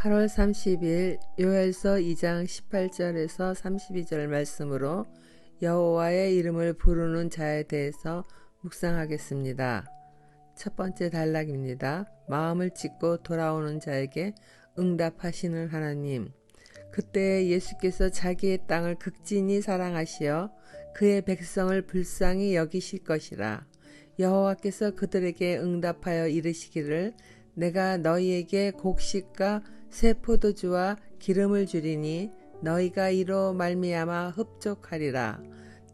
8월 30일 요엘서 2장 18절에서 32절 말씀으로 여호와의 이름을 부르는 자에 대해서 묵상하겠습니다. 첫 번째 단락입니다. 마음을 찢고 돌아오는 자에게 응답하시는 하나님. 그때 예수께서 자기의 땅을 극진히 사랑하시어 그의 백성을 불쌍히 여기실 것이라. 여호와께서 그들에게 응답하여 이르시기를 내가 너희에게 곡식과 새 포도주와 기름을 주리니 너희가 이로 말미암아 흡족하리라.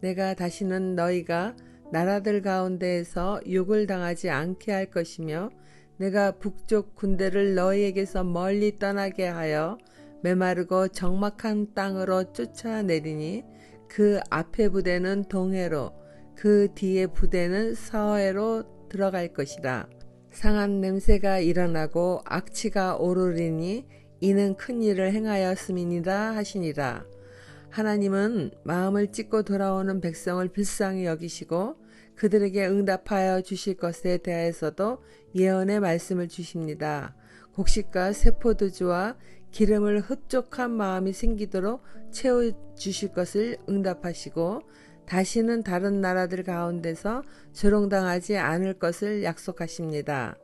내가 다시는 너희가 나라들 가운데에서 욕을 당하지 않게 할 것이며 내가 북쪽 군대를 너희에게서 멀리 떠나게 하여 메마르고 적막한 땅으로 쫓아내리니 그 앞에 부대는 동해로 그 뒤에 부대는 서해로 들어갈 것이라. 상한 냄새가 일어나고 악취가 오르리니 이는 큰 일을 행하였음이니라 하시니라. 하나님은 마음을 찢고 돌아오는 백성을 불쌍히 여기시고 그들에게 응답하여 주실 것에 대하여서도 예언의 말씀을 주십니다. 곡식과 새 포도주와 기름을 흡족한 마음이 생기도록 채워주실 것을 응답하시고 다시는 다른 나라들 가운데서 조롱당하지 않을 것을 약속하십니다.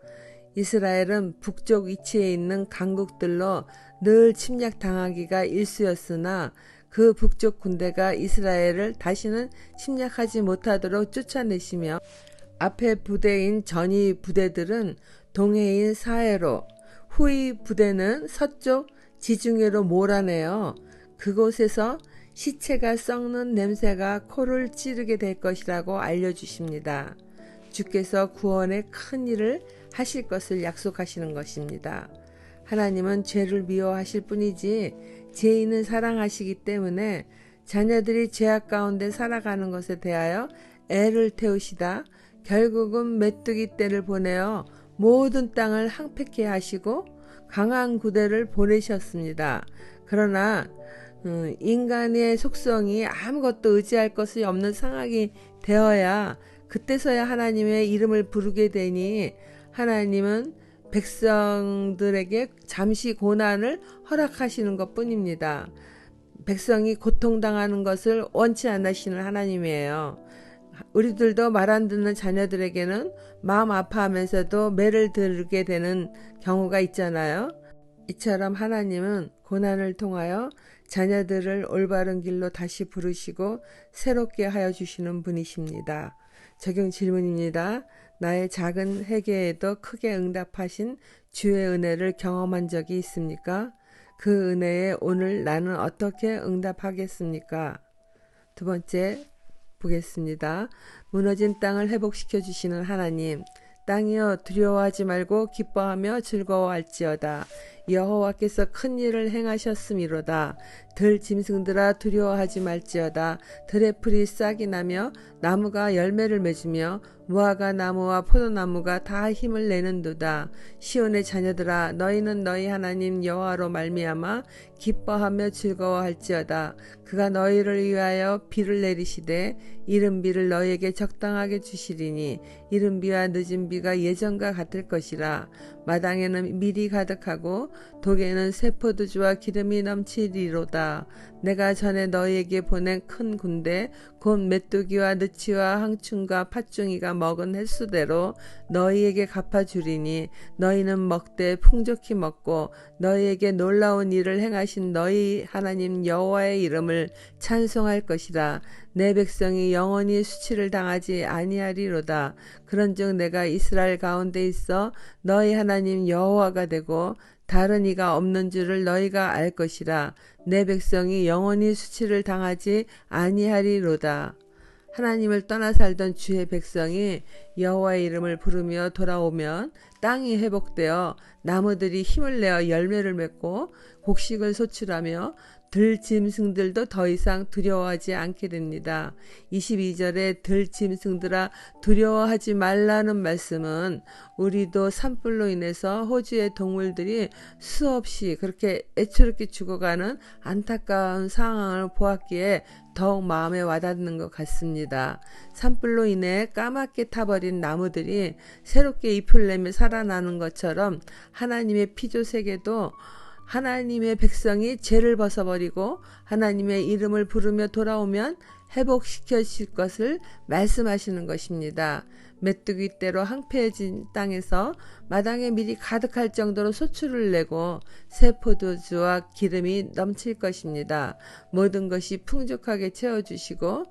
이스라엘은 북쪽 위치에 있는 강국들로 늘 침략당하기가 일쑤였으나 그 북쪽 군대가 이스라엘을 다시는 침략하지 못하도록 쫓아내시며 앞에 부대인 전위 부대들은 동해인 사해로 후위 부대는 서쪽 지중해로 몰아내어 그곳에서 시체가 썩는 냄새가 코를 찌르게 될 것이라고 알려주십니다. 주께서 구원의 큰 일을 하실 것을 약속하시는 것입니다. 하나님은 죄를 미워하실 뿐이지 죄인은 사랑하시기 때문에 자녀들이 죄악 가운데 살아가는 것에 대하여 애를 태우시다 결국은 메뚜기 떼를 보내어 모든 땅을 황폐케 하시고 강한 구대를 보내셨습니다. 그러나 인간의 속성이 아무것도 의지할 것이 없는 상황이 되어야 그때서야 하나님의 이름을 부르게 되니 하나님은 백성들에게 잠시 고난을 허락하시는 것 뿐입니다. 백성이 고통당하는 것을 원치 않으시는 하나님이에요. 우리들도 말 안 듣는 자녀들에게는 마음 아파하면서도 매를 들게 되는 경우가 있잖아요. 이처럼 하나님은 고난을 통하여 자녀들을 올바른 길로 다시 부르시고 새롭게 하여 주시는 분이십니다. 적용 질문입니다. 나의 작은 회개에도 크게 응답하신 주의 은혜를 경험한 적이 있습니까? 그 은혜에 오늘 나는 어떻게 응답하겠습니까? 두 번째 보겠습니다. 무너진 땅을 회복시켜 주시는 하나님. 땅이여 두려워하지 말고 기뻐하며 즐거워할지어다. 여호와께서 큰 일을 행하셨음이로다. 들 짐승들아 두려워하지 말지어다. 들의 풀이 싹이 나며 나무가 열매를 맺으며 무화과 나무와 포도나무가 다 힘을 내는도다. 시온의 자녀들아 너희는 너희 하나님 여호와로 말미암아 기뻐하며 즐거워할지어다. 그가 너희를 위하여 비를 내리시되 이른 비를 너희에게 적당하게 주시리니 이른 비와 늦은 비가 예전과 같을 것이라. 마당에는 밀이 가득하고 독에는 새 포도주와 기름이 넘치리로다. 내가 전에 너희에게 보낸 큰 군대 곧 메뚜기와 느치와 항충과 팥중이가 먹은 횟수대로 너희에게 갚아주리니 너희는 먹되 풍족히 먹고 너희에게 놀라운 일을 행하신 너희 하나님 여호와의 이름을 찬송할 것이라. 내 백성이 영원히 수치를 당하지 아니하리로다. 그런즉 내가 이스라엘 가운데 있어 너희 하나님 여호와가 되고 다른 이가 없는 줄을 너희가 알 것이라. 내 백성이 영원히 수치를 당하지 아니하리로다. 하나님을 떠나 살던 주의 백성이 여호와의 이름을 부르며 돌아오면 땅이 회복되어 나무들이 힘을 내어 열매를 맺고 곡식을 소출하며 들 짐승들도 더 이상 두려워하지 않게 됩니다. 22절에 들 짐승들아 두려워하지 말라는 말씀은 우리도 산불로 인해서 호주의 동물들이 수없이 그렇게 애처롭게 죽어가는 안타까운 상황을 보았기에 더욱 마음에 와닿는 것 같습니다. 산불로 인해 까맣게 타버린 나무들이 새롭게 잎을 내며 살아나는 것처럼 하나님의 피조세계도 하나님의 백성이 죄를 벗어버리고 하나님의 이름을 부르며 돌아오면 회복시켜 주실 것을 말씀하시는 것입니다. 메뚜기 떼로 황폐해진 땅에서 마당에 밀이 가득할 정도로 소출을 내고 새 포도주와 기름이 넘칠 것입니다. 모든 것이 풍족하게 채워주시고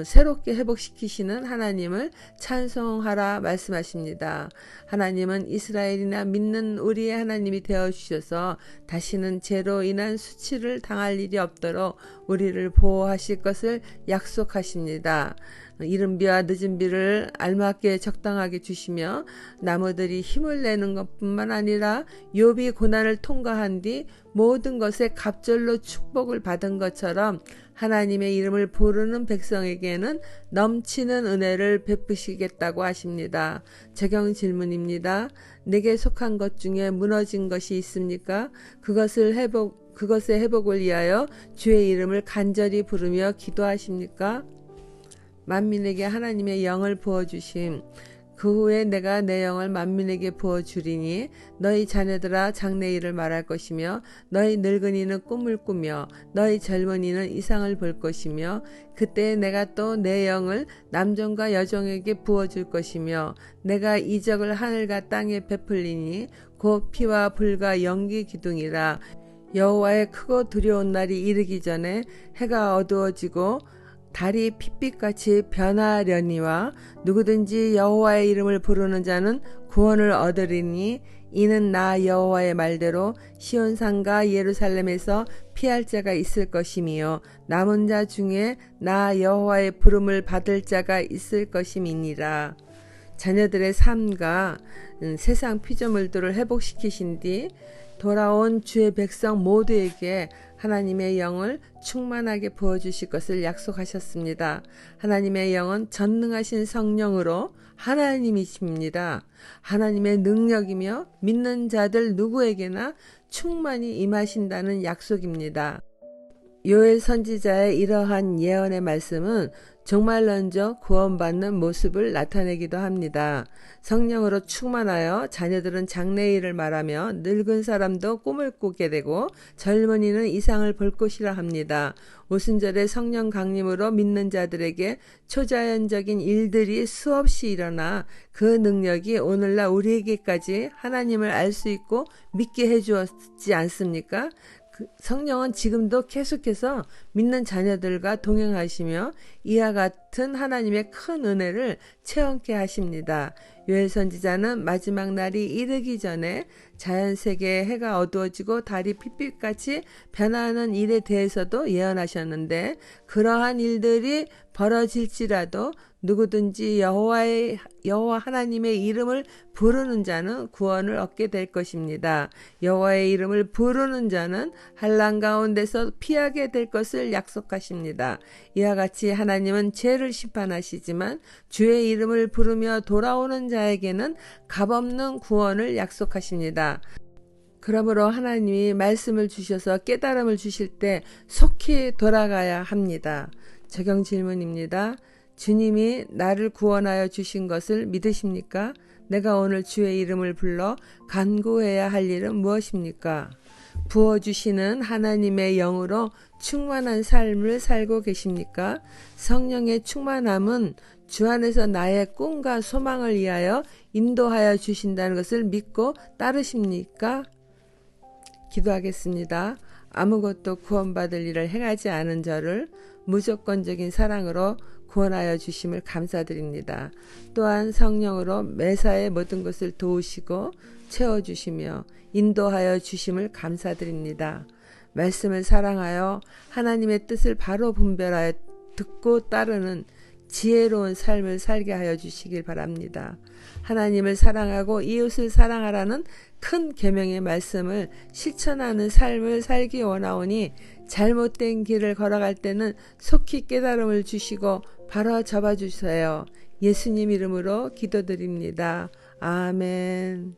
새롭게 회복시키시는 하나님을 찬송하라 말씀하십니다. 하나님은 이스라엘이나 믿는 우리의 하나님이 되어주셔서 다시는 죄로 인한 수치를 당할 일이 없도록 우리를 보호하실 것을 약속하십니다. 이른 비와 늦은 비를 알맞게 적당하게 주시며 나무들이 힘을 내는 것뿐만 아니라 욥이 고난을 통과한 뒤 모든 것에 갑절로 축복을 받은 것처럼 하나님의 이름을 부르는 백성에게는 넘치는 은혜를 베푸시겠다고 하십니다. 적용 질문입니다. 내게 속한 것 중에 무너진 것이 있습니까? 그것의 회복을 위하여 주의 이름을 간절히 부르며 기도하십니까? 만민에게 하나님의 영을 부어주심. 그 후에 내가 내 영을 만민에게 부어주리니 너희 자녀들아 장래일을 말할 것이며 너희 늙은이는 꿈을 꾸며 너희 젊은이는 이상을 볼 것이며 그때 내가 또 내 영을 남종과 여종에게 부어줄 것이며 내가 이적을 하늘과 땅에 베풀리니 곧 피와 불과 연기 기둥이라. 여호와의 크고 두려운 날이 이르기 전에 해가 어두워지고 달이 핏빛같이 변하려니와 누구든지 여호와의 이름을 부르는 자는 구원을 얻으리니 이는 나 여호와의 말대로 시온산과 예루살렘에서 피할 자가 있을 것이며 남은 자 중에 나 여호와의 부름을 받을 자가 있을 것임이니라. 자녀들의 삶과 세상 피조물들을 회복시키신 뒤 돌아온 주의 백성 모두에게 하나님의 영을 충만하게 부어주실 것을 약속하셨습니다. 하나님의 영은 전능하신 성령으로 하나님이십니다. 하나님의 능력이며 믿는 자들 누구에게나 충만히 임하신다는 약속입니다. 요엘 선지자의 이러한 예언의 말씀은 정말론적 구원받는 모습을 나타내기도 합니다. 성령으로 충만하여 자녀들은 장래일을 말하며 늙은 사람도 꿈을 꾸게 되고 젊은이는 이상을 볼 것이라 합니다. 오순절의 성령 강림으로 믿는 자들에게 초자연적인 일들이 수없이 일어나 그 능력이 오늘날 우리에게까지 하나님을 알 수 있고 믿게 해주었지 않습니까? 성령은 지금도 계속해서 믿는 자녀들과 동행하시며 이와 같은 하나님의 큰 은혜를 체험케 하십니다. 요엘 선지자는 마지막 날이 이르기 전에 자연세계의 해가 어두워지고 달이 핏빛같이 변하는 일에 대해서도 예언하셨는데 그러한 일들이 벌어질지라도 누구든지 여호와 하나님의 이름을 부르는 자는 구원을 얻게 될 것입니다. 여호와의 이름을 부르는 자는 환난 가운데서 피하게 될 것을 약속하십니다. 이와 같이 하나님은 죄를 심판하시지만 주의 이름을 부르며 돌아오는 자에게는 값없는 구원을 약속하십니다. 그러므로 하나님이 말씀을 주셔서 깨달음을 주실 때 속히 돌아가야 합니다. 적용 질문입니다. 주님이 나를 구원하여 주신 것을 믿으십니까? 내가 오늘 주의 이름을 불러 간구해야 할 일은 무엇입니까? 부어주시는 하나님의 영으로 충만한 삶을 살고 계십니까? 성령의 충만함은 주 안에서 나의 꿈과 소망을 위하여 인도하여 주신다는 것을 믿고 따르십니까? 기도하겠습니다. 아무것도 구원받을 일을 행하지 않은 저를 무조건적인 사랑으로 구원하여 주심을 감사드립니다. 또한 성령으로 매사의 모든 것을 도우시고 채워주시며 인도하여 주심을 감사드립니다. 말씀을 사랑하여 하나님의 뜻을 바로 분별하여 듣고 따르는 지혜로운 삶을 살게 하여 주시길 바랍니다. 하나님을 사랑하고 이웃을 사랑하라는 큰 계명의 말씀을 실천하는 삶을 살기 원하오니 잘못된 길을 걸어갈 때는 속히 깨달음을 주시고 바로 잡아주세요. 예수님 이름으로 기도드립니다. 아멘.